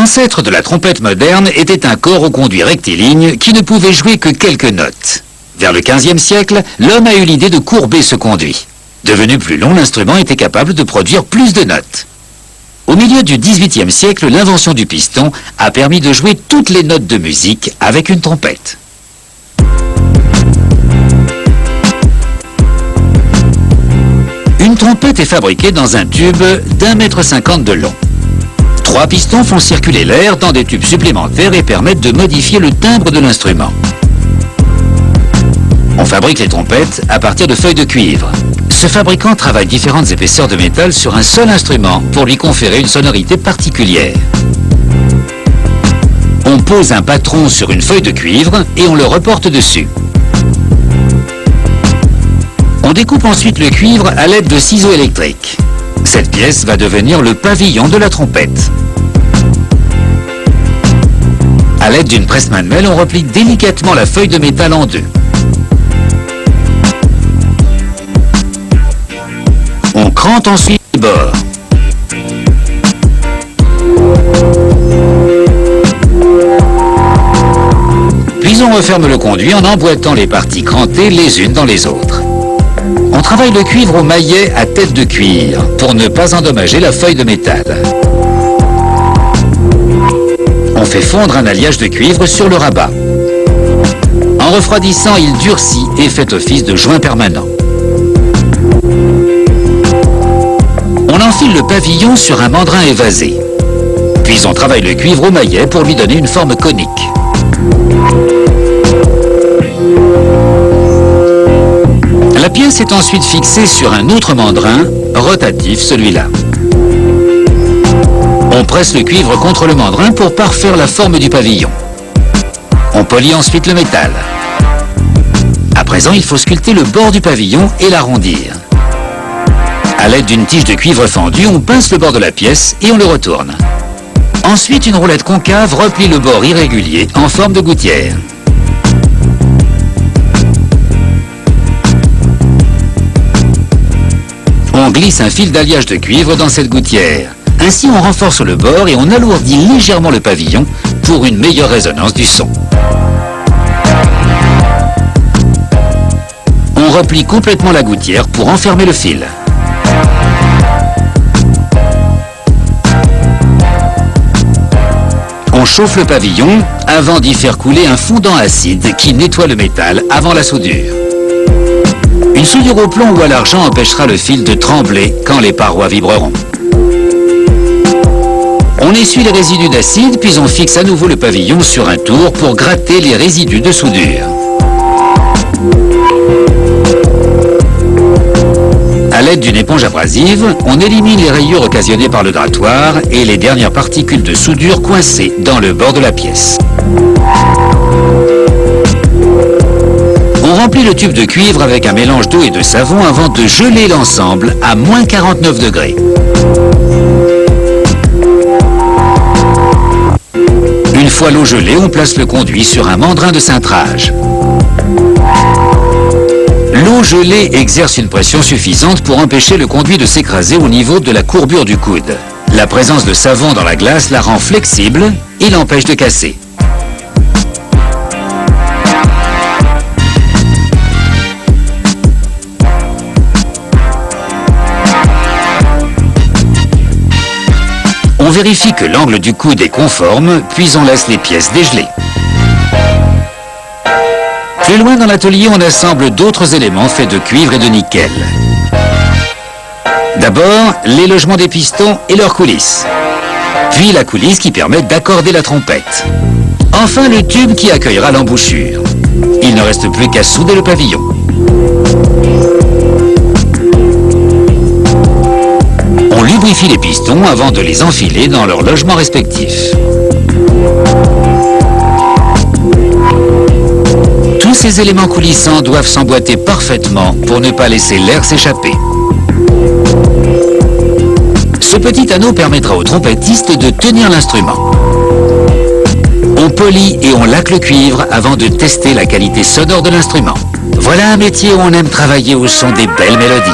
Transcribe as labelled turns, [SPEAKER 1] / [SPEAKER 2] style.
[SPEAKER 1] L'ancêtre de la trompette moderne était un corps au conduit rectiligne qui ne pouvait jouer que quelques notes. Vers le XVe siècle, l'homme a eu l'idée de courber ce conduit. Devenu plus long, l'instrument était capable de produire plus de notes. Au milieu du XVIIIe siècle, l'invention du piston a permis de jouer toutes les notes de musique avec une trompette. Une trompette est fabriquée dans un tube d'1,50 m de long. 3 pistons font circuler l'air dans des tubes supplémentaires et permettent de modifier le timbre de l'instrument. On fabrique les trompettes à partir de feuilles de cuivre. Ce fabricant travaille différentes épaisseurs de métal sur un seul instrument pour lui conférer une sonorité particulière. On pose un patron sur une feuille de cuivre et on le reporte dessus. On découpe ensuite le cuivre à l'aide de ciseaux électriques. Cette pièce va devenir le pavillon de la trompette. À l'aide d'une presse manuelle, on replie délicatement la feuille de métal en deux. On crante ensuite les bords. Puis on referme le conduit en emboîtant les parties crantées les unes dans les autres. On travaille le cuivre au maillet à tête de cuir pour ne pas endommager la feuille de métal. On fait fondre un alliage de cuivre sur le rabat. En refroidissant, il durcit et fait office de joint permanent. On enfile le pavillon sur un mandrin évasé. Puis on travaille le cuivre au maillet pour lui donner une forme conique. La pièce est ensuite fixée sur un autre mandrin, rotatif celui-là. On presse le cuivre contre le mandrin pour parfaire la forme du pavillon. On polit ensuite le métal. À présent, il faut sculpter le bord du pavillon et l'arrondir. À l'aide d'une tige de cuivre fendue, on pince le bord de la pièce et on le retourne. Ensuite, une roulette concave replie le bord irrégulier en forme de gouttière. On glisse un fil d'alliage de cuivre dans cette gouttière. Ainsi, on renforce le bord et on alourdit légèrement le pavillon pour une meilleure résonance du son. On replie complètement la gouttière pour enfermer le fil. On chauffe le pavillon avant d'y faire couler un fondant acide qui nettoie le métal avant la soudure. Une soudure au plomb ou à l'argent empêchera le fil de trembler quand les parois vibreront. On essuie les résidus d'acide, puis on fixe à nouveau le pavillon sur un tour pour gratter les résidus de soudure. À l'aide d'une éponge abrasive, on élimine les rayures occasionnées par le grattoir et les dernières particules de soudure coincées dans le bord de la pièce. On remplit le tube de cuivre avec un mélange d'eau et de savon avant de geler l'ensemble à moins 49 degrés. Une fois l'eau gelée, on place le conduit sur un mandrin de cintrage. L'eau gelée exerce une pression suffisante pour empêcher le conduit de s'écraser au niveau de la courbure du coude. La présence de savon dans la glace la rend flexible et l'empêche de casser. On vérifie que l'angle du coude est conforme, puis on laisse les pièces dégelées. Plus loin dans l'atelier, on assemble d'autres éléments faits de cuivre et de nickel. D'abord, les logements des pistons et leurs coulisses. Puis la coulisse qui permet d'accorder la trompette. Enfin, le tube qui accueillera l'embouchure. Il ne reste plus qu'à souder le pavillon. On lubrifie les pistons avant de les enfiler dans leurs logements respectifs. Tous ces éléments coulissants doivent s'emboîter parfaitement pour ne pas laisser l'air s'échapper. Ce petit anneau permettra au trompettiste de tenir l'instrument. On polit et on laque le cuivre avant de tester la qualité sonore de l'instrument. Voilà un métier où on aime travailler au son des belles mélodies.